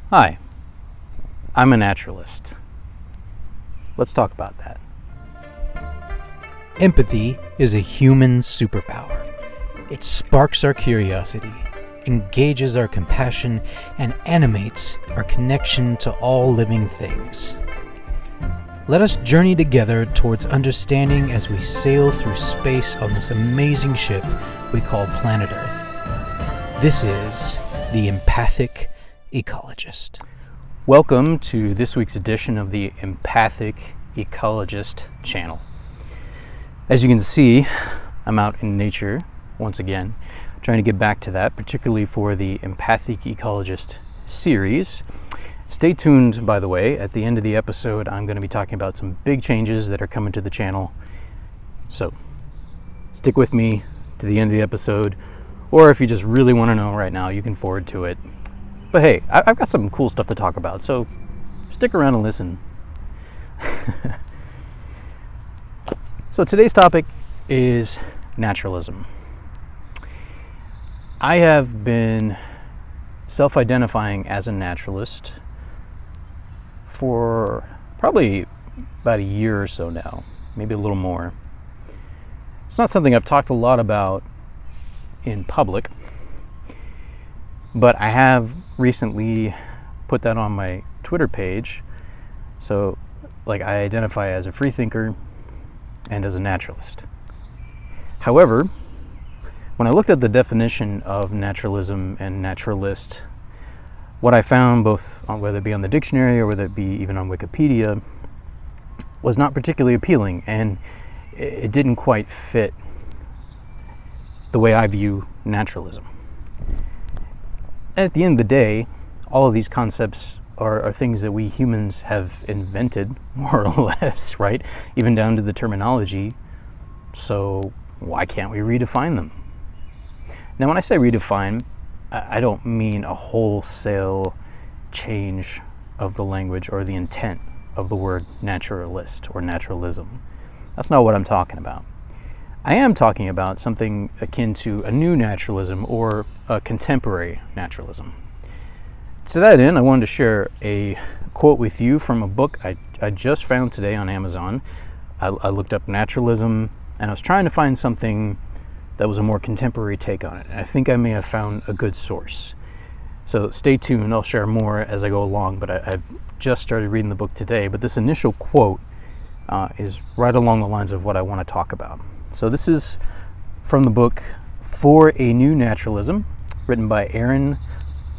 Hi, I'm a naturalist. Let's talk about that. Empathy is a human superpower. It sparks our curiosity, engages our compassion, and animates our connection to all living things. Let us journey together towards understanding as we sail through space on this amazing ship we call planet Earth. This is the Empathic Ecologist. Welcome to this week's edition of the Empathic Ecologist channel. As you can see, I'm out in nature once again, trying to get back to that, particularly for the Empathic Ecologist series. Stay tuned, by the way. At the end of the episode, I'm going to be talking about some big changes that are coming to the channel. So, stick with me to the end of the episode, or if you just really want to know right now, you can forward to it. But hey, I've got some cool stuff to talk about, so stick around and listen. So today's topic is naturalism. I have been self-identifying as a naturalist for probably about a year or so now, maybe a little more. It's not something I've talked a lot about in public, but I have recently put that on my Twitter page. So, I identify as a free thinker and as a naturalist. However, when I looked at the definition of naturalism and naturalist, what I found, both whether it be on the dictionary or whether it be even on Wikipedia, was not particularly appealing, and it didn't quite fit the way I view naturalism. At the end of the day, all of these concepts are things that we humans have invented, more or less, right? Even down to the terminology. So why can't we redefine them? Now, when I say redefine, I don't mean a wholesale change of the language or the intent of the word naturalist or naturalism. That's not what I'm talking about. I am talking about something akin to a new naturalism or a contemporary naturalism. To that end, I wanted to share a quote with you from a book I just found today on Amazon. I looked up naturalism, and I was trying to find something that was a more contemporary take on it. And I think I may have found a good source. So stay tuned, I'll share more as I go along, but I've just started reading the book today. But this initial quote is right along the lines of what I want to talk about. So this is from the book For a New Naturalism, written by Arran,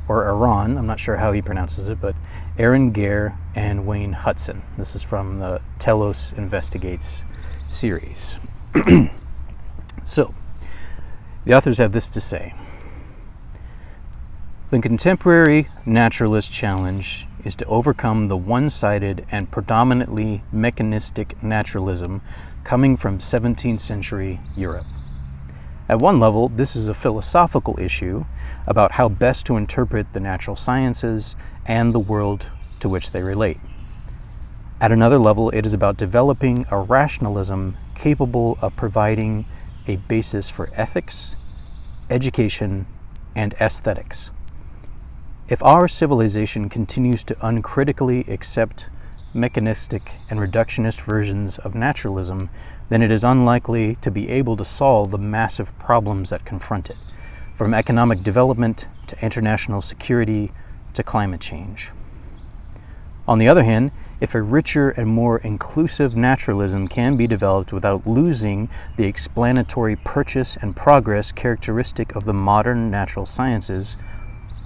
I'm not sure how he pronounces it, but Arran, Gare, and Wayne Hudson. This is from the Telos Investigates series. So, the authors have this to say. The contemporary naturalist challenge is to overcome the one-sided and predominantly mechanistic naturalism coming from 17th century Europe. At one level, this is a philosophical issue about how best to interpret the natural sciences and the world to which they relate. At another level, it is about developing a rationalism capable of providing a basis for ethics, education, and aesthetics. If our civilization continues to uncritically accept mechanistic and reductionist versions of naturalism, then it is unlikely to be able to solve the massive problems that confront it, from economic development to international security to climate change. On the other hand, if a richer and more inclusive naturalism can be developed without losing the explanatory purchase and progress characteristic of the modern natural sciences,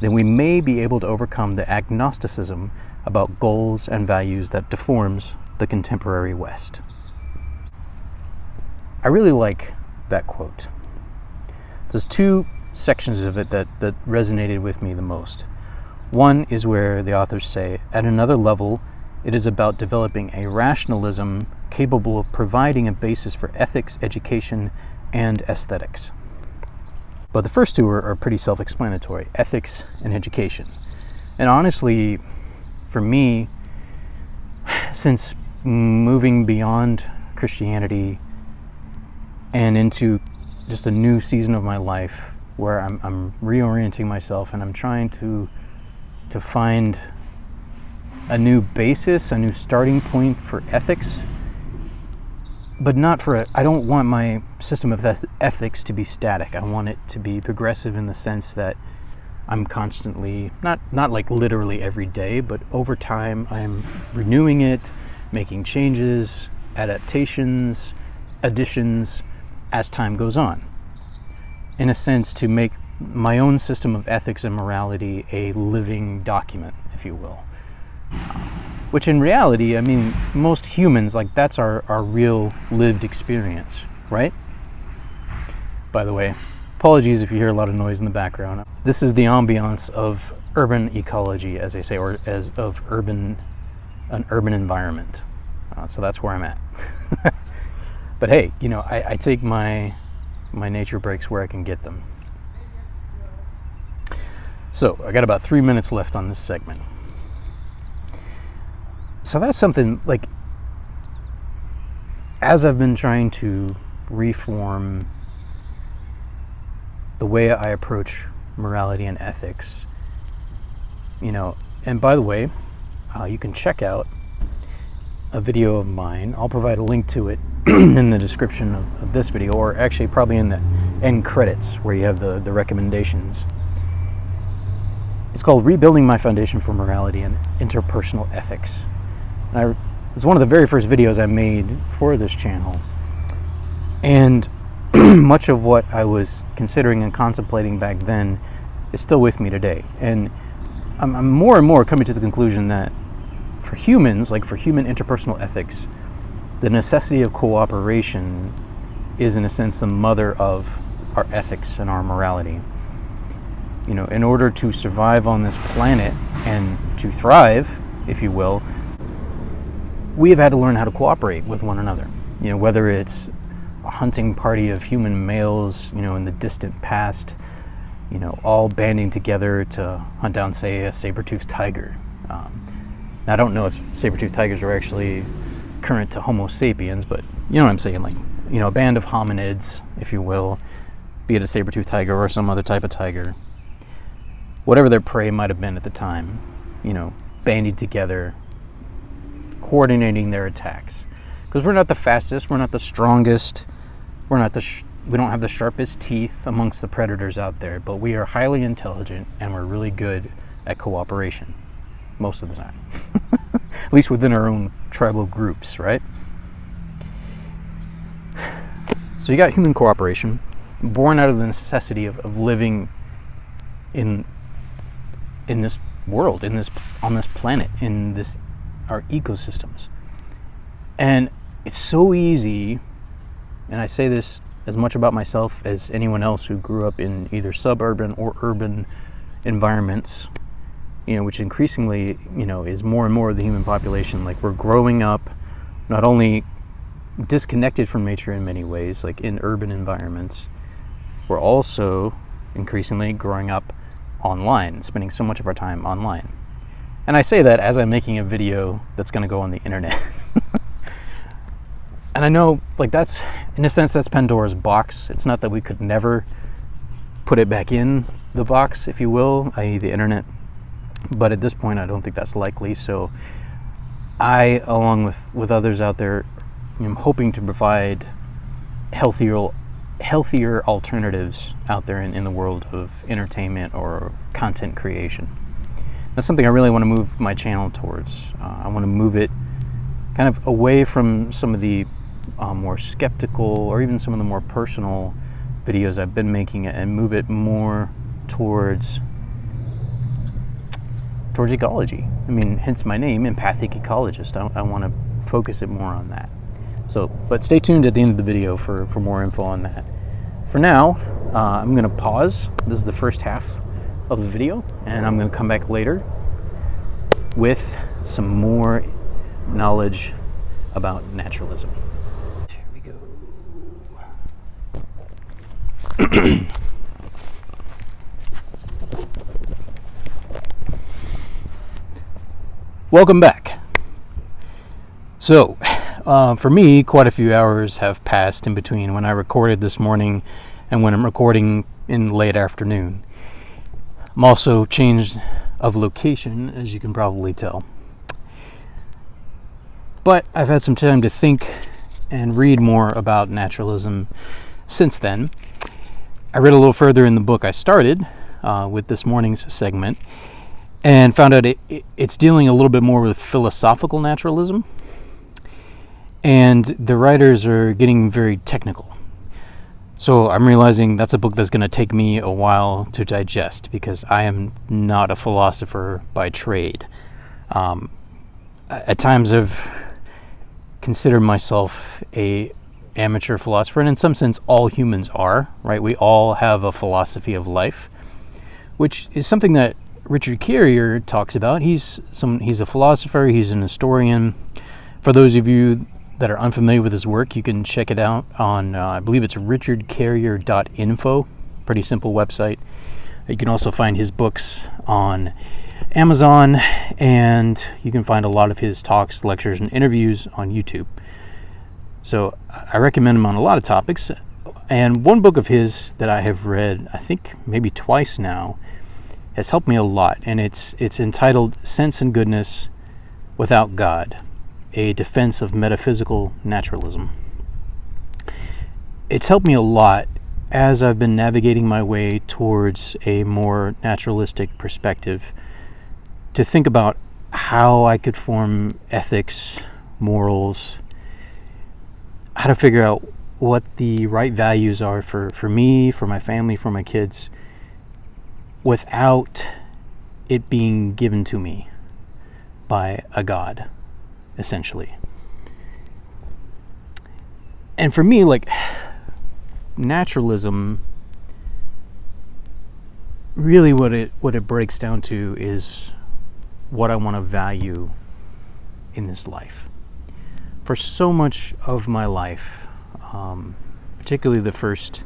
then we may be able to overcome the agnosticism about goals and values that deforms the contemporary West. I really like that quote. There's two sections of it that resonated with me the most. One is where the authors say, at another level, it is about developing a rationalism capable of providing a basis for ethics, education, and aesthetics. But the first two are pretty self-explanatory, ethics and education. And honestly, for me, since moving beyond Christianity and into just a new season of my life where I'm reorienting myself and I'm trying to to find a new basis, a new starting point for ethics, but not for I don't want my system of ethics to be static. I want it to be progressive in the sense that I'm constantly, not like literally every day, but over time I'm renewing it, making changes, adaptations, additions as time goes on. In a sense, to make my own system of ethics and morality a living document, if you will. Which in reality, I mean, most humans, like that's our real lived experience, right? By the way, apologies if you hear a lot of noise in the background. This is the ambiance of urban ecology, as they say, or as of an urban environment. So that's where I'm at. But hey, you know, I take my nature breaks where I can get them. So I got about 3 minutes left on this segment. So that's something, like, as I've been trying to reform the way I approach morality and ethics, you know, and by the way, you can check out a video of mine. I'll provide a link to it in the description of this video, or actually probably in the end credits where you have the recommendations. It's called Rebuilding My Foundation for Morality and Interpersonal Ethics. And it's one of the very first videos I made for this channel. And much of what I was considering and contemplating back then is still with me today. And I'm more and more coming to the conclusion that for humans, like for human interpersonal ethics, the necessity of cooperation is in a sense the mother of our ethics and our morality. You know, in order to survive on this planet and to thrive, if you will, we have had to learn how to cooperate with one another. You know, whether it's a hunting party of human males, you know, in the distant past, you know, all banding together to hunt down, say, a saber-toothed tiger. Now, I don't know if saber-toothed tigers are actually current to Homo sapiens, but you know what I'm saying, like, you know, a band of hominids, if you will, be it a saber-toothed tiger or some other type of tiger, whatever their prey might have been at the time, you know, banding together, coordinating their attacks. Because we're not the fastest, we're not the strongest, we don't have the sharpest teeth amongst the predators out there, but we are highly intelligent and we're really good at cooperation most of the time. At least within our own tribal groups, right? So you got human cooperation, born out of the necessity of living in this world, on this planet, in our ecosystems. And it's so easy, and I say this as much about myself as anyone else who grew up in either suburban or urban environments, you know, which increasingly, you know, is more and more of the human population. Like, we're growing up not only disconnected from nature in many ways, like in urban environments, we're also increasingly growing up online, spending so much of our time online. And I say that as I'm making a video that's going to go on the internet. And I know, like, that's, in a sense, that's Pandora's box. It's not that we could never put it back in the box, if you will, i.e. the internet. But at this point, I don't think that's likely. So I, along with others out there, am hoping to provide healthier alternatives out there in the world of entertainment or content creation. That's something I really want to move my channel towards. I want to move it kind of away from some of the more skeptical or even some of the more personal videos I've been making, and move it more towards ecology. I mean, hence my name, Empathic Ecologist. I want to focus it more on that. So, but stay tuned at the end of the video for more info on that. For now, I'm going to pause. This is the first half of the video, and I'm going to come back later with some more knowledge about naturalism. Here we go. Welcome back. So, for me, quite a few hours have passed in between when I recorded this morning and when I'm recording in late afternoon. I'm also changed of location, as you can probably tell. But I've had some time to think and read more about naturalism since then. I read a little further in the book I started with this morning's segment, and found out it's dealing a little bit more with philosophical naturalism, and the writers are getting very technical. So I'm realizing that's a book that's going to take me a while to digest, because I am not a philosopher by trade. At times I've considered myself a amateur philosopher, and in some sense all humans are, right? We all have a philosophy of life, which is something that Richard Gare talks about. He's a philosopher, he's an historian. For those of you that are unfamiliar with his work, you can check it out on, I believe it's richardcarrier.info, pretty simple website. You can also find his books on Amazon, and you can find a lot of his talks, lectures, and interviews on YouTube. So I recommend him on a lot of topics. And one book of his that I have read, I think maybe twice now, has helped me a lot, and it's entitled Sense and Goodness Without God, a Defense of Metaphysical Naturalism. It's helped me a lot as I've been navigating my way towards a more naturalistic perspective, to think about how I could form ethics, morals, how to figure out what the right values are for me, for my family, for my kids, without it being given to me by a God, essentially. And for me, like, naturalism, really what it breaks down to is what I want to value in this life. For so much of my life, particularly the first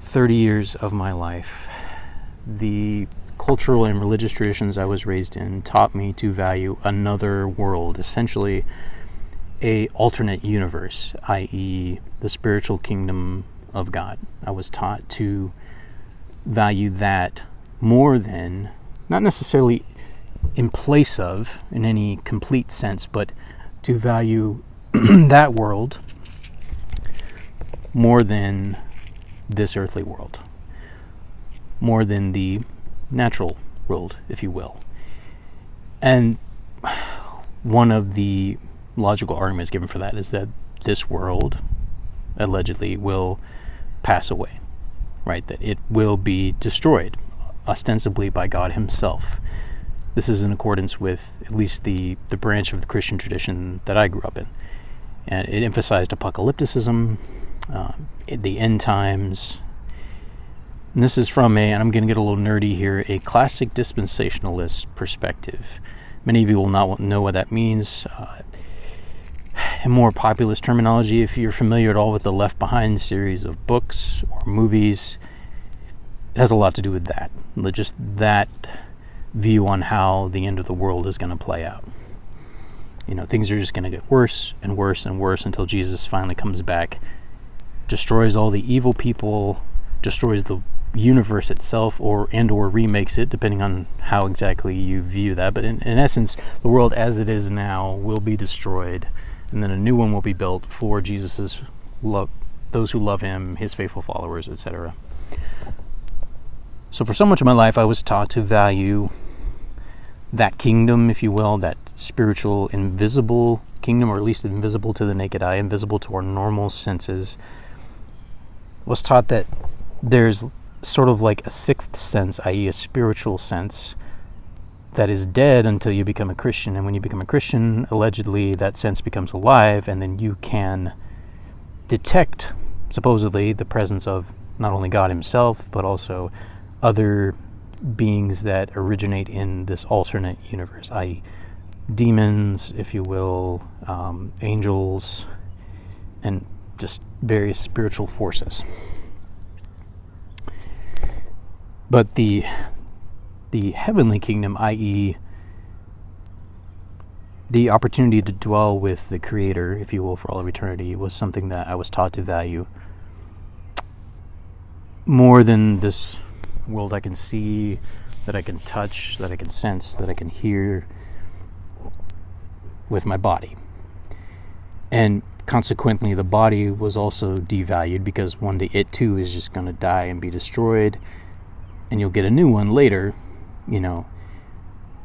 30 years of my life, the cultural and religious traditions I was raised in taught me to value another world, essentially a alternate universe, i.e. the spiritual kingdom of God. I was taught to value that more than, not necessarily in place of, in any complete sense, but to value that world more than this earthly world, more than the natural world, if you will. And one of the logical arguments given for that is that this world allegedly will pass away, right? That it will be destroyed, ostensibly by God himself. This is in accordance with at least the branch of the Christian tradition that I grew up in. And it emphasized apocalypticism, the end times. And this is from and I'm going to get a little nerdy here, a classic dispensationalist perspective. Many of you will not know what that means. In more populist terminology, if you're familiar at all with the Left Behind series of books or movies, it has a lot to do with that. Just that view on how the end of the world is going to play out. You know, things are just going to get worse and worse and worse until Jesus finally comes back, destroys all the evil people, destroys the universe itself, or remakes it, depending on how exactly you view that. But in essence, the world as it is now will be destroyed, and then a new one will be built for Jesus's love, those who love him, his faithful followers, etc. So for so much of my life, I was taught to value that kingdom, if you will, that spiritual, invisible kingdom, or at least invisible to the naked eye, invisible to our normal senses. I was taught that there's sort of like a sixth sense, i.e. a spiritual sense, that is dead until you become a Christian. And when you become a Christian, allegedly, that sense becomes alive, and then you can detect, supposedly, the presence of not only God himself, but also other beings that originate in this alternate universe, i.e. demons, if you will, angels, and just various spiritual forces. But the heavenly kingdom, i.e. the opportunity to dwell with the Creator, if you will, for all of eternity, was something that I was taught to value more than this world I can see, that I can touch, that I can sense, that I can hear with my body. And consequently, the body was also devalued because one day it too is just going to die and be destroyed, and you'll get a new one later,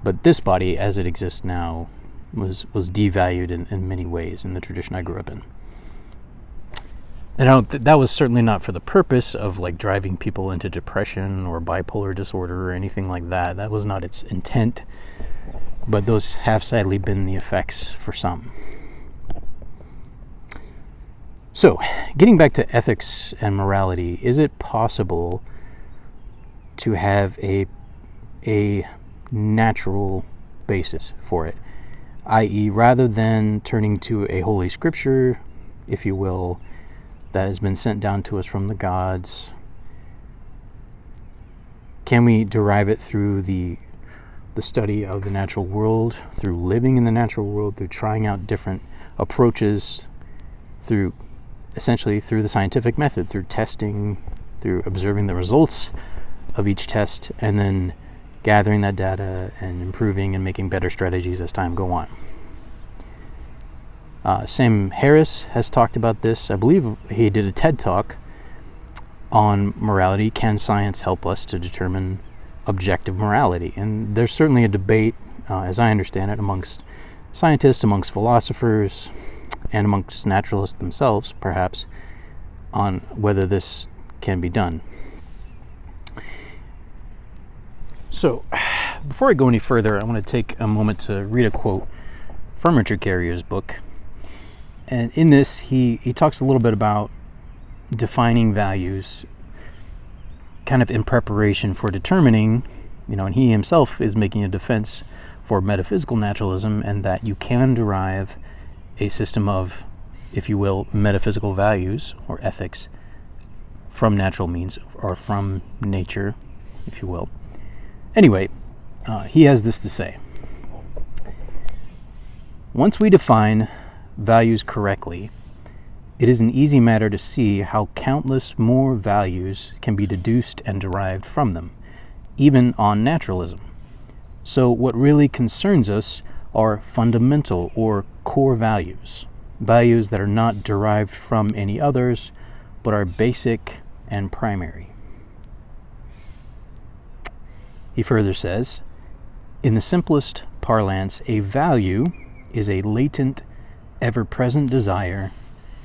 But this body, as it exists now, was devalued in many ways in the tradition I grew up in. And that was certainly not for the purpose of driving people into depression or bipolar disorder or anything like that. That was not its intent. But those have sadly been the effects for some. So, getting back to ethics and morality, is it possible to have a natural basis for it? I.e., rather than turning to a holy scripture, if you will, that has been sent down to us from the gods, can we derive it through the study of the natural world, through living in the natural world, through trying out different approaches, essentially through the scientific method, through testing, through observing the results of each test, and then gathering that data and improving and making better strategies as time go on? Sam Harris has talked about this. I believe he did a TED Talk on morality. Can science help us to determine objective morality? And there's certainly a debate, as I understand it, amongst scientists, amongst philosophers, and amongst naturalists themselves, perhaps, on whether this can be done. So, before I go any further, I want to take a moment to read a quote from Richard Gare's book. And in this, he talks a little bit about defining values, kind of in preparation for determining, and he himself is making a defense for metaphysical naturalism, and that you can derive a system of, if you will, metaphysical values or ethics from natural means or from nature, if you will. Anyway, he has this to say. Once we define values correctly, it is an easy matter to see how countless more values can be deduced and derived from them, even on naturalism. So what really concerns us are fundamental or core values that are not derived from any others, but are basic and primary. He further says, in the simplest parlance, a value is a latent, ever-present desire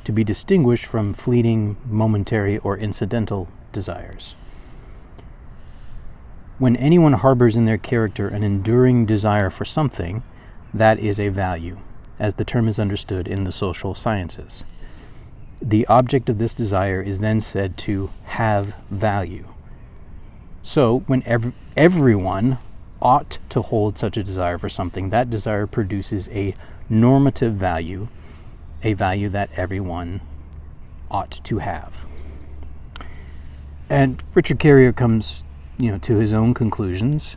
to be distinguished from fleeting, momentary, or incidental desires. When anyone harbors in their character an enduring desire for something, that is a value, as the term is understood in the social sciences. The object of this desire is then said to have value. So, when everyone ought to hold such a desire for something, that desire produces a normative value, a value that everyone ought to have. And Richard Gare comes, to his own conclusions.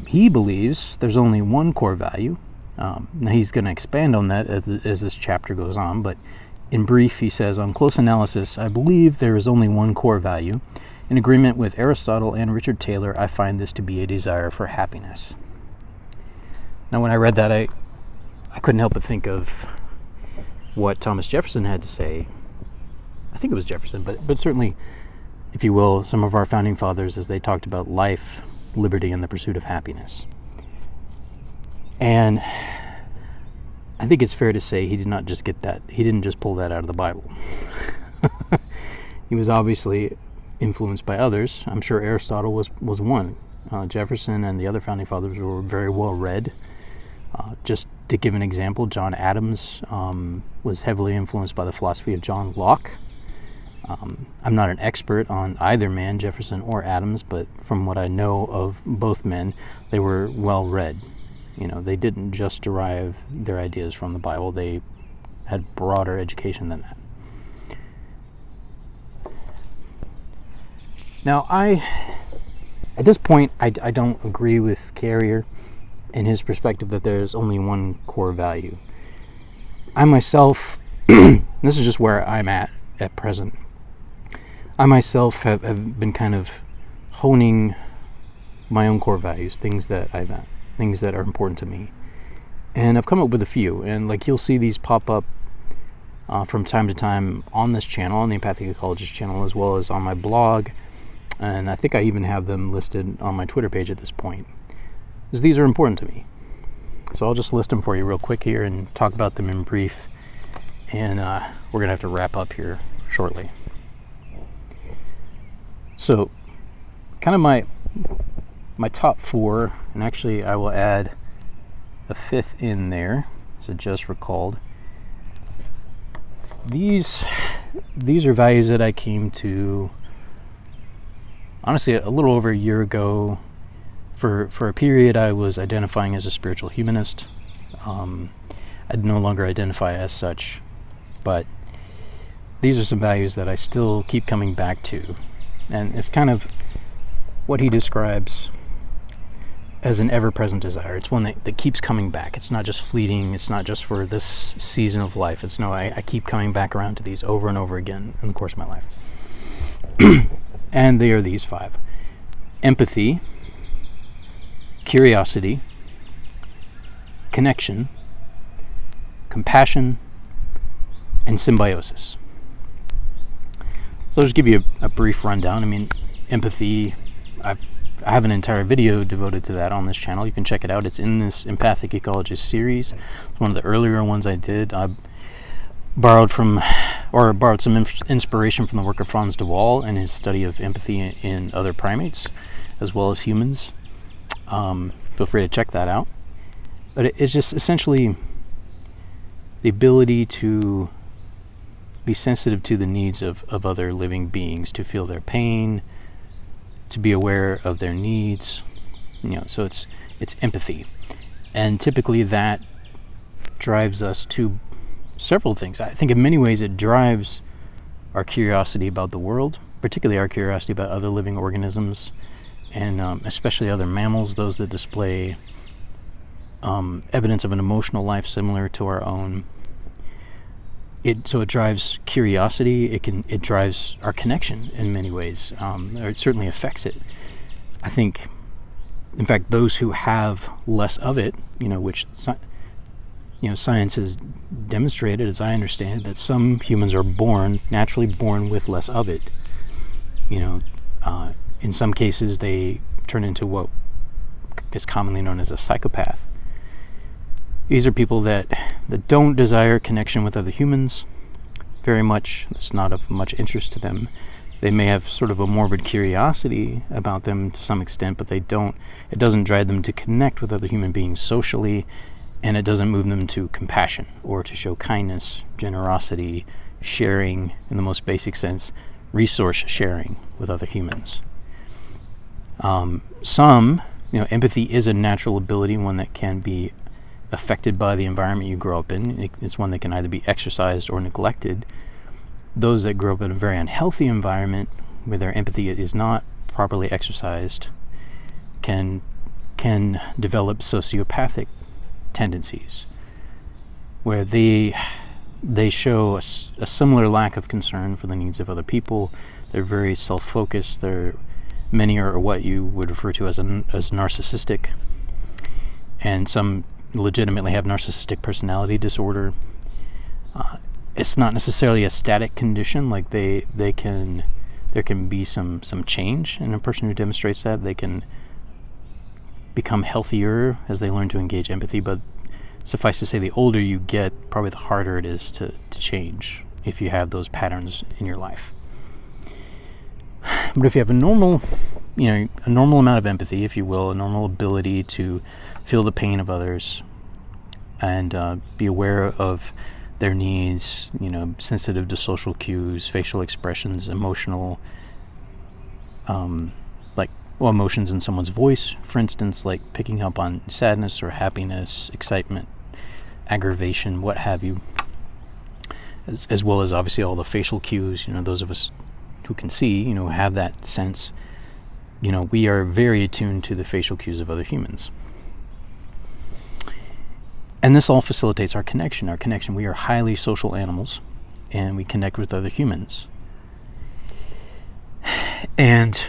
He believes there's only one core value. Now he's going to expand on that as this chapter goes on, but in brief, he says, on close analysis, I believe there is only one core value. In agreement with Aristotle and Richard Taylor, I find this to be a desire for happiness. Now, when I read that, I couldn't help but think of what Thomas Jefferson had to say. I think it was Jefferson, but certainly, if you will, some of our founding fathers as they talked about life, liberty, and the pursuit of happiness. And I think it's fair to say he did not just get that. He didn't just pull that out of the Bible. He was obviously influenced by others. I'm sure Aristotle was one. Jefferson and the other founding fathers were very well read. Just to give an example, John Adams was heavily influenced by the philosophy of John Locke. I'm not an expert on either man, Jefferson or Adams, but from what I know of both men, they were well read. They didn't just derive their ideas from the Bible. They had broader education than that. Now, at this point, I don't agree with Gare in his perspective that there's only one core value. I myself, this is just where I'm at present. I myself have been kind of honing my own core values, things that are important to me. And I've come up with a few, and like you'll see these pop up from time to time on this channel, on the Empathic Ecologist channel, as well as on my blog, and I think I even have them listed on my Twitter page at this point, because these are important to me. So I'll just list them for you real quick here and talk about them in brief, and we're going to have to wrap up here shortly. So, kind of my top four, and actually I will add a fifth in there, as I just recalled. These are values that I came to, honestly, a little over a year ago. For a period, I was identifying as a spiritual humanist. I no longer identify as such, but these are some values that I still keep coming back to. And it's kind of what he describes as an ever-present desire. It's one that keeps coming back. It's not just fleeting. It's not just for this season of life. It's no, I keep coming back around to these over and over again in the course of my life. And they are these 5. Empathy, curiosity, connection, compassion, and symbiosis. So I'll just give you a brief rundown. I mean, empathy, I have an entire video devoted to that on this channel. You can check it out. It's in this Empathic Ecologist series. It's one of the earlier ones I did. I borrowed some inspiration from the work of Frans de Waal and his study of empathy in other primates as well as humans. Feel free to check that out. But it's just essentially the ability to be sensitive to the needs of other living beings, to feel their pain, to be aware of their needs, so it's empathy. And typically that drives us to several things. I think in many ways it drives our curiosity about the world, particularly our curiosity about other living organisms, and especially other mammals, those that display evidence of an emotional life similar to our own. So it drives curiosity. It drives our connection in many ways, or it certainly affects it. I think, in fact, those who have less of it, which science has demonstrated, as I understand it, that some humans are naturally born with less of it. In some cases, they turn into what is commonly known as a psychopath. These are people that don't desire connection with other humans very much. It's not of much interest to them. They may have sort of a morbid curiosity about them to some extent, but it doesn't drive them to connect with other human beings socially, and it doesn't move them to compassion or to show kindness, generosity, sharing in the most basic sense, resource sharing with other humans. Empathy is a natural ability, one that can be affected by the environment you grow up in. It's one that can either be exercised or neglected. Those that grow up in a very unhealthy environment where their empathy is not properly exercised can develop sociopathic tendencies, where they show a similar lack of concern for the needs of other people. They're very self-focused. Many are what you would refer to as narcissistic, and some legitimately have narcissistic personality disorder. It's not necessarily a static condition. Like there can be some change in a person who demonstrates that. They can become healthier as they learn to engage empathy, but suffice to say, the older you get, probably the harder it is to change if you have those patterns in your life. But if you have a normal amount of empathy, if you will, a normal ability to feel the pain of others and be aware of their needs, sensitive to social cues, facial expressions, emotional, emotions in someone's voice, for instance, like picking up on sadness or happiness, excitement, aggravation, what have you, as well as obviously all the facial cues, those of us who can see, have that sense, we are very attuned to the facial cues of other humans. And this all facilitates our connection. We are highly social animals, and we connect with other humans. And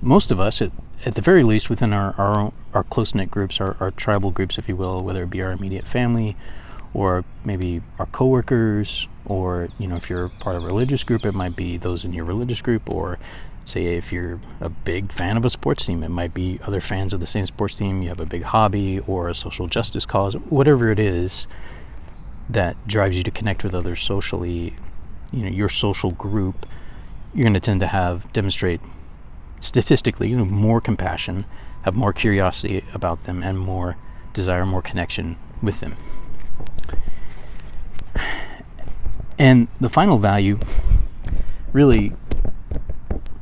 most of us, at the very least, within our close-knit groups, our tribal groups, if you will, whether it be our immediate family or maybe our coworkers, or, if you're part of a religious group, it might be those in your religious group, or say if you're a big fan of a sports team, it might be other fans of the same sports team, you have a big hobby or a social justice cause, whatever it is that drives you to connect with others socially, your social group, you're going to tend to demonstrate statistically, more compassion, have more curiosity about them, and more desire, more connection with them. And the final value really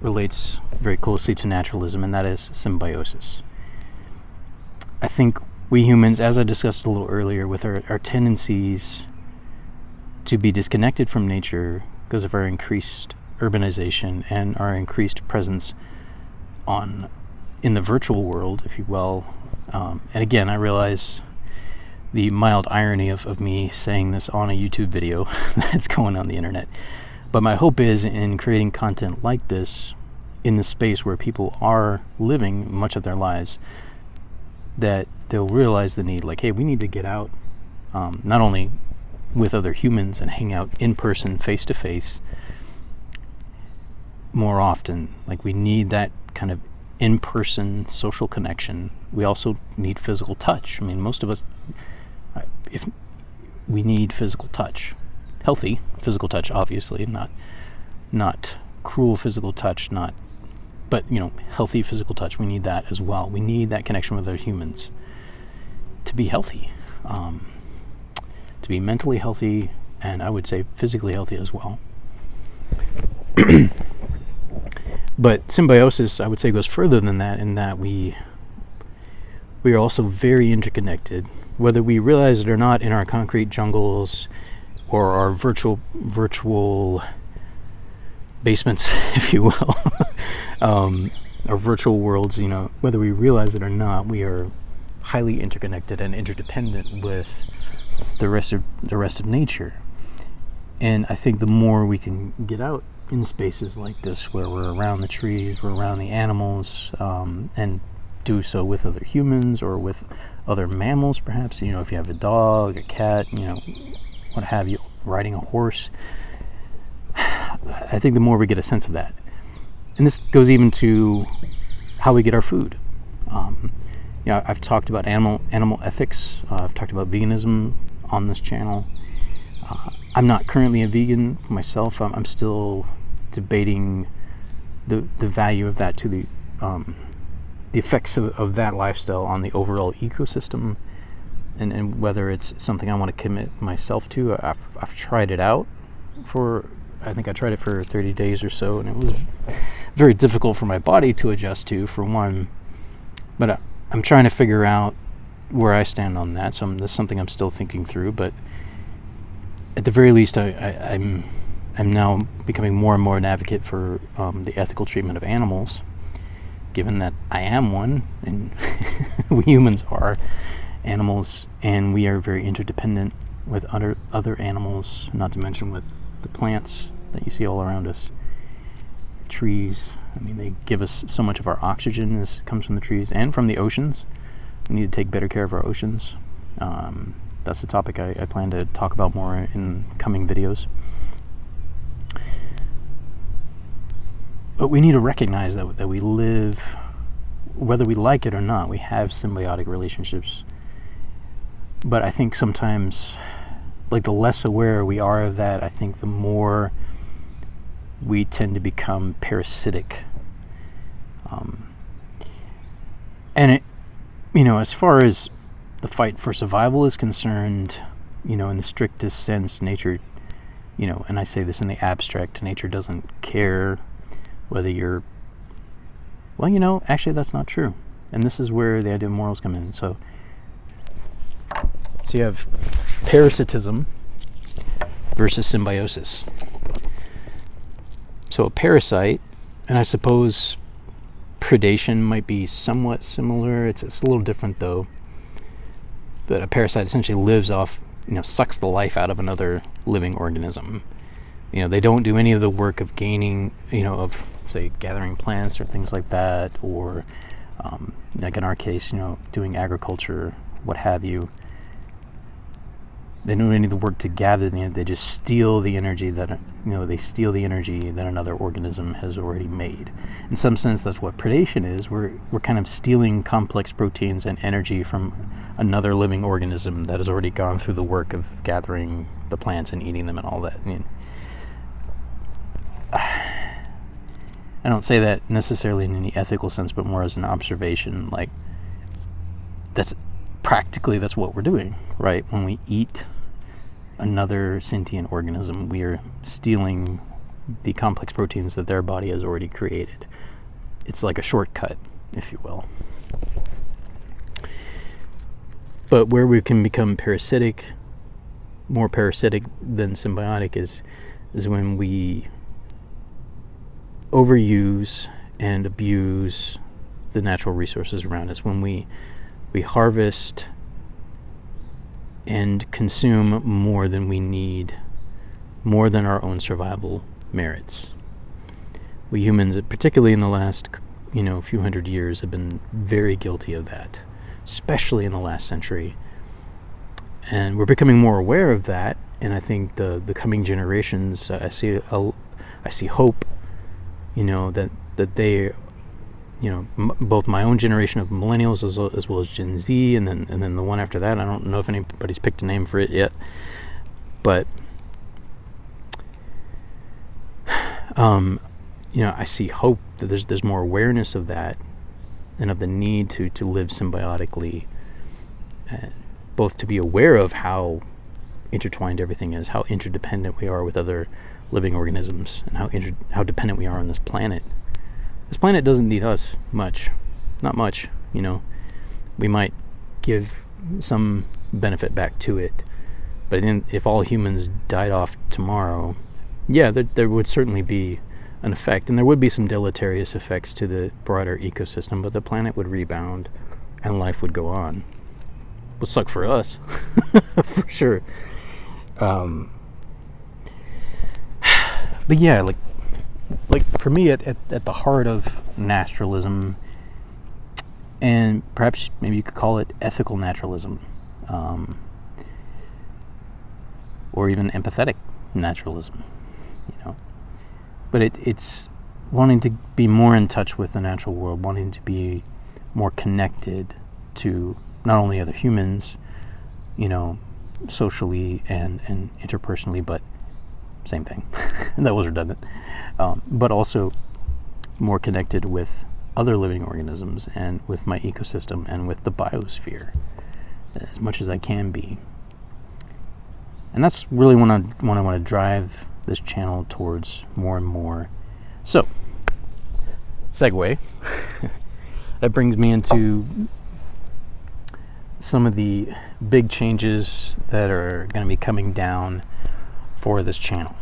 relates very closely to naturalism, and that is symbiosis. I think we humans, as I discussed a little earlier, with our tendencies to be disconnected from nature because of our increased urbanization and our increased presence in the virtual world, if you will. And again, I realize the mild irony of me saying this on a YouTube video that's going on the internet. But my hope is, in creating content like this in the space where people are living much of their lives, that they'll realize the need, like, hey, we need to get out, not only with other humans and hang out in person, face to face, more often. Like, we need that kind of in-person social connection. We also need physical touch. I mean, most of us, if we need physical touch, healthy physical touch, obviously, not cruel physical touch, but healthy physical touch. We need that as well. We need that connection with other humans to be healthy, to be mentally healthy, and I would say physically healthy as well. But symbiosis, I would say, goes further than that, in that we are also very interconnected, whether we realize it or not, in our concrete jungles or our virtual basements, if you will, our virtual worlds. Whether we realize it or not, we are highly interconnected and interdependent with the rest of nature. And I think the more we can get out in spaces like this, where we're around the trees, we're around the animals, and do so with other humans or with other mammals, perhaps, if you have a dog, a cat, what have you, riding a horse, I think the more we get a sense of that. And this goes even to how we get our food. I've talked about animal ethics. I've talked about veganism on this channel. I'm not currently a vegan myself. I'm still debating the value of that to the effects of that lifestyle on the overall ecosystem, and whether it's something I want to commit myself to. I've tried it out I think I tried it for 30 days or so, and it was very difficult for my body to adjust to, for one. But I'm trying to figure out where I stand on that. So that's something I'm still thinking through. But at the very least, I'm now becoming more and more an advocate for the ethical treatment of animals, given that I am one, and we humans are animals, and we are very interdependent with other animals, not to mention with the plants that you see all around us. Trees, I mean, they give us so much of our oxygen comes from the trees and from the oceans. We need to take better care of our oceans. That's a topic I plan to talk about more in coming videos. But we need to recognize that we live, whether we like it or not, we have symbiotic relationships. But I think sometimes, like, the less aware we are of that, I think the more we tend to become parasitic. And it, as far as the fight for survival is concerned, in the strictest sense, nature, and I say this in the abstract, nature doesn't care whether you're, actually that's not true. And this is where the idea of morals come in. So you have parasitism versus symbiosis. So a parasite, and I suppose predation might be somewhat similar. It's a little different though. But a parasite essentially lives off, sucks the life out of another living organism. They don't do any of the work of gaining, of, say, gathering plants or things like that, or Like in our case, doing agriculture, what have you. They don't do any of the work to gather the energy. They just steal the energy that another organism has already made. In some sense, that's what predation is. We're kind of stealing complex proteins and energy from another living organism that has already gone through the work of gathering the plants and eating them and all that. I don't say that necessarily in any ethical sense, but more as an observation. Like, that's what we're doing, right? When we eat another sentient organism, we are stealing the complex proteins that their body has already created. It's like a shortcut, if you will. But where we can become parasitic, more parasitic than symbiotic, is when we overuse and abuse the natural resources around us, when we harvest and consume more than we need, more than our own survival merits. We humans, particularly in the last few hundred years, have been very guilty of that, especially in the last century. And we're becoming more aware of that, and I think the coming generations, I see hope, that they, both my own generation of millennials as well as Gen Z, and then the one after that. I don't know if anybody's picked a name for it yet, but I see hope that there's more awareness of that, and of the need to live symbiotically, both to be aware of how intertwined everything is, how interdependent we are with other living organisms, and how dependent we are on this planet. This planet doesn't need us much. Not much, We might give some benefit back to it. But then if all humans died off tomorrow, there would certainly be an effect. And there would be some deleterious effects to the broader ecosystem, but the planet would rebound and life would go on. It would suck for us, for sure. But yeah, like for me, at the heart of naturalism, and perhaps maybe you could call it ethical naturalism, or even empathetic naturalism, But it's wanting to be more in touch with the natural world, wanting to be more connected to not only other humans, socially and interpersonally, but same thing. That was redundant. But also more connected with other living organisms and with my ecosystem and with the biosphere as much as I can be. And that's really what I want to drive this channel towards more and more. So, segue. That brings me into some of the big changes that are going to be coming down for this channel.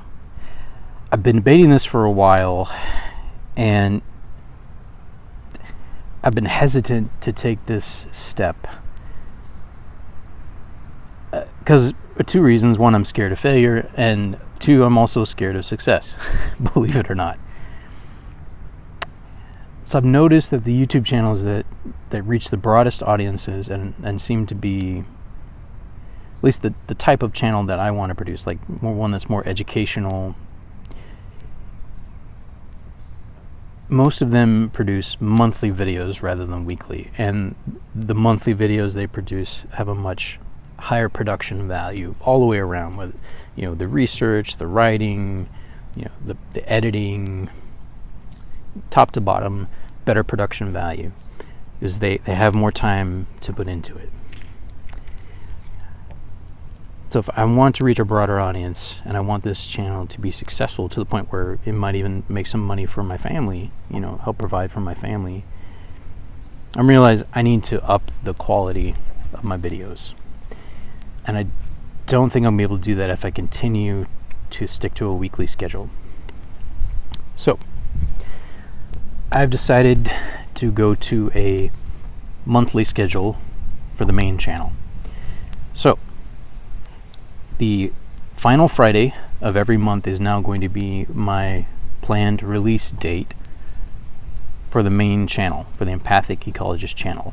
I've been debating this for a while, and I've been hesitant to take this step because two reasons. One, I'm scared of failure, and two, I'm also scared of success, believe it or not. So I've noticed that the YouTube channels that reach the broadest audiences and seem to be at least the type of channel that I want to produce, like one that's more educational. Most of them produce monthly videos rather than weekly, and the monthly videos they produce have a much higher production value all the way around, with the research, the writing, the editing, top to bottom, better production value, because they have more time to put into it. So if I want to reach a broader audience, and I want this channel to be successful to the point where it might even make some money for my family, help provide for my family, I realize I need to up the quality of my videos. And I don't think I'll be able to do that if I continue to stick to a weekly schedule. So I've decided to go to a monthly schedule for the main channel. So the final Friday of every month is now going to be my planned release date for the main channel, for the Empathic Ecologist channel.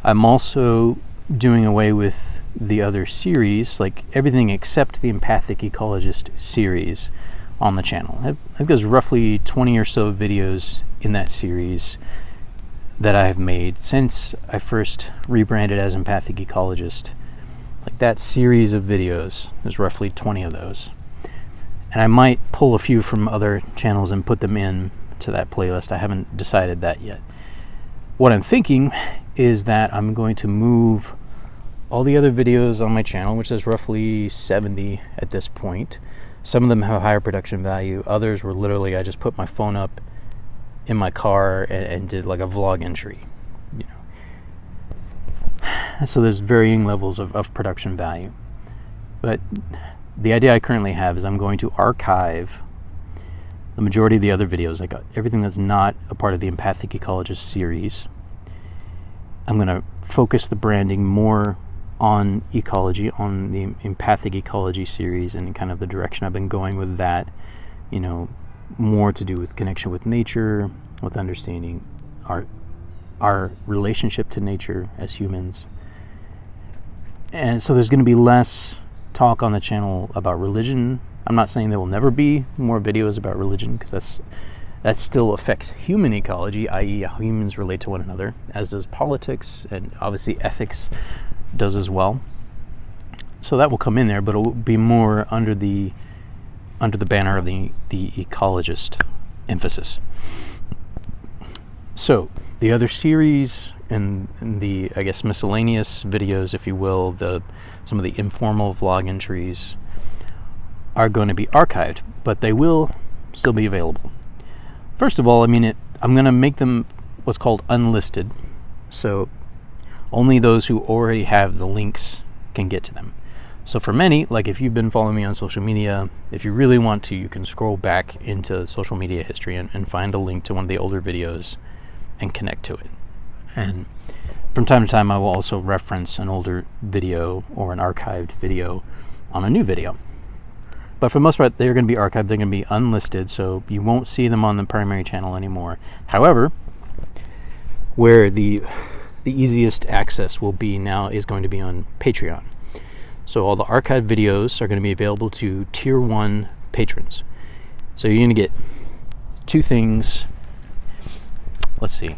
I'm also doing away with the other series, like everything except the Empathic Ecologist series on the channel. I think there's roughly 20 or so videos in that series that I have made since I first rebranded as Empathic Ecologist. Like that series of videos, there's roughly 20 of those. And I might pull a few from other channels and put them in to that playlist. I haven't decided that yet. What I'm thinking is that I'm going to move all the other videos on my channel, which is roughly 70 at this point. Some of them have higher production value. Others were literally, I just put my phone up in my car and did like a vlog entry, you know. So there's varying levels of production value. But the idea I currently have is I'm going to archive the majority of the other videos, like everything that's not a part of the Empathic Ecologist series. I'm going to focus the branding more on ecology, on the Empathic Ecology series, and kind of the direction I've been going with that, you know, more to do with connection with nature, with understanding our relationship to nature as humans. And so there's going to be less talk on the channel about religion. I'm not saying there will never be more videos about religion, because that still affects human ecology, i.e. how humans relate to one another, as does politics, and obviously ethics does as well. So that will come in there, but it will be more under the banner of the ecologist emphasis. So the other series and the, I guess, miscellaneous videos, if you will, some of the informal vlog entries are going to be archived, but they will still be available. First of all, I'm going to make them what's called unlisted, so only those who already have the links can get to them. So for many, like if you've been following me on social media, if you really want to, you can scroll back into social media history and find a link to one of the older videos and connect to it. And from time to time, I will also reference an older video or an archived video on a new video. But for the most part, they're going to be archived. They're going to be unlisted, so you won't see them on the primary channel anymore. However, where the easiest access will be now is going to be on Patreon. So all the archived videos are going to be available to Tier 1 patrons. So you're going to get two things. Let's see.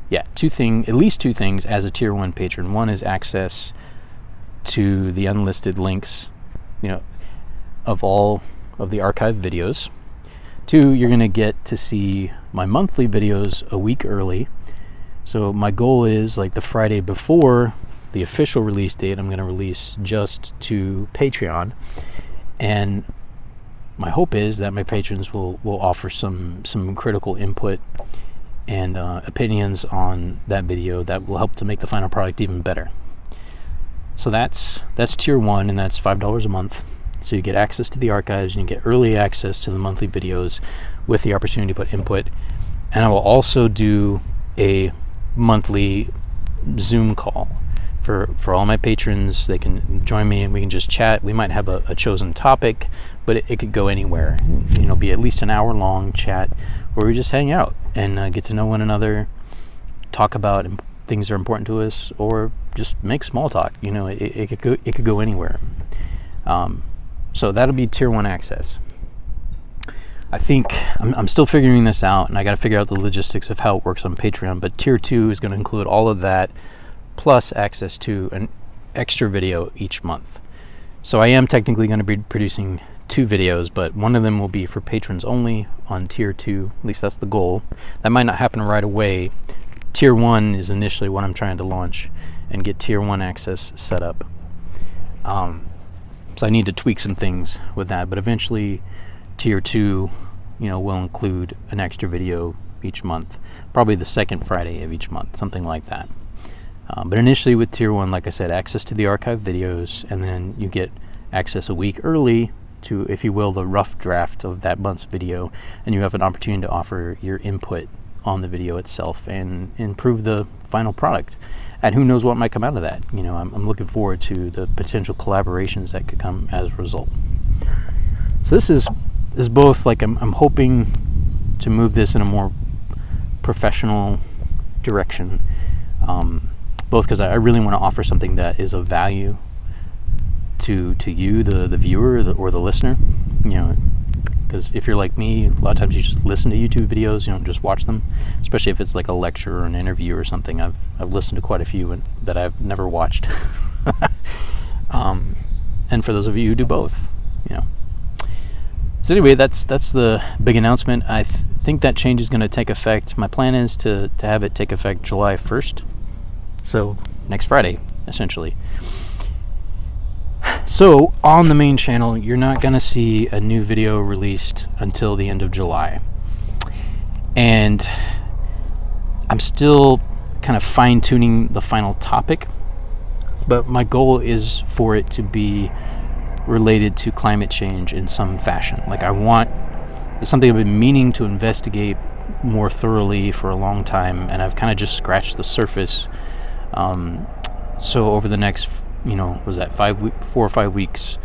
Yeah, at least two things as a Tier 1 patron. One is access to the unlisted links, you know, of all of the archived videos. Two, you're going to get to see my monthly videos a week early. So my goal is, like, the Friday before the official release date, I'm going to release just to Patreon. And my hope is that my patrons will offer some critical input and opinions on that video that will help to make the final product even better. So that's Tier 1, and that's $5 a month. So you get access to the archives, and you get early access to the monthly videos with the opportunity to put input. And I will also do a monthly Zoom call for all my patrons. They can join me and we can just chat. We might have a chosen topic, but it could go anywhere. You know, be at least an hour-long chat where we just hang out and get to know one another, talk about things that are important to us, or just make small talk. You know, it could go anywhere. So that'll be Tier 1 access. I think I'm still figuring this out, and I got to figure out the logistics of how it works on Patreon, but Tier 2 is going to include all of that, plus access to an extra video each month. So I am technically going to be producing 2 videos, but one of them will be for patrons only on Tier 2. At least that's the goal. That might not happen right away. Tier 1 is initially what I'm trying to launch and get Tier 1 access set up. So I need to tweak some things with that, but eventually Tier 2, you know, will include an extra video each month, probably the second Friday of each month, something like that. But initially with Tier 1, like I said, access to the archived videos, and then you get access a week early to, if you will, the rough draft of that month's video, and you have an opportunity to offer your input on the video itself and improve the final product. And who knows what might come out of that. You know, I'm looking forward to the potential collaborations that could come as a result. So this is both, like, I'm hoping to move this in a more professional direction, both because I really want to offer something that is of value to you, the viewer, or the listener. Because if you're like me, a lot of times you just listen to YouTube videos, you don't just watch them, especially if it's like a lecture or an interview or something. I've listened to quite a few that I've never watched. And for those of you who do both, So anyway, that's the big announcement. I think that change is going to take effect. My plan is to have it take effect July 1st. So next Friday, essentially. So on the main channel, you're not going to see a new video released until the end of July. And I'm still kind of fine-tuning the final topic, but my goal is for it to be related to climate change in some fashion. It's something I've been meaning to investigate more thoroughly for a long time, and I've kind of just scratched the surface. So over the next, 4 or 5 weeks,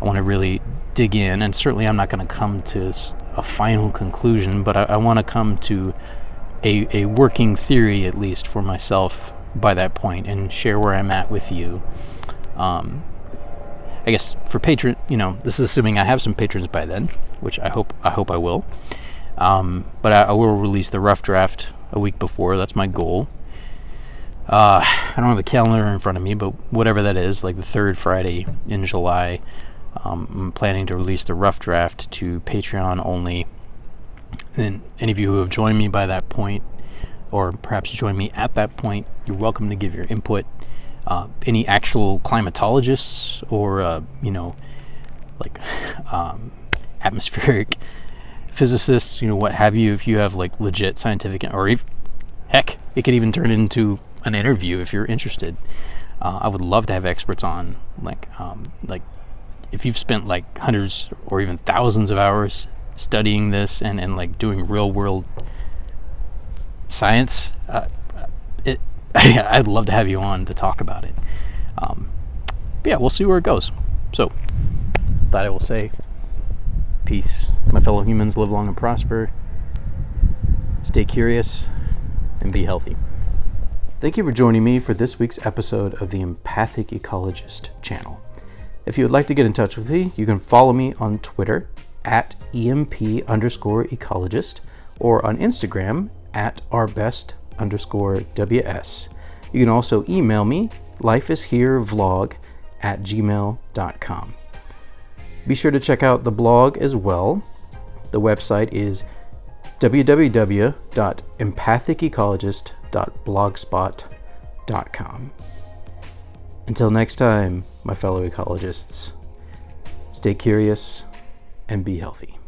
I want to really dig in, and certainly I'm not going to come to a final conclusion, but I want to come to a working theory, at least for myself, by that point, and share where I'm at with you. I guess for patron, this is assuming I have some patrons by then, which I hope I will. But I will release the rough draft a week before. That's my goal. I don't have the calendar in front of me, but whatever that is, like the third Friday in July, I'm planning to release the rough draft to Patreon only. And any of you who have joined me by that point, or perhaps join me at that point, you're welcome to give your input. Any actual climatologists or atmospheric physicists, what have you, if you have like legit scientific, or heck, it could even turn into an interview if you're interested. I would love to have experts on, like if you've spent like hundreds or even thousands of hours studying this and like doing real world science, I'd love to have you on to talk about it. But yeah, we'll see where it goes. So, that I will say, peace. My fellow humans, live long and prosper. Stay curious and be healthy. Thank you for joining me for this week's episode of the Empathic Ecologist channel. If you would like to get in touch with me, you can follow me on Twitter at EMP_ecologist or on Instagram at ourbest_WS. You can also email me, lifeisherevlog@gmail.com. Be sure to check out the blog as well. The website is www.empathicecologist.blogspot.com. Until next time, my fellow ecologists, stay curious and be healthy.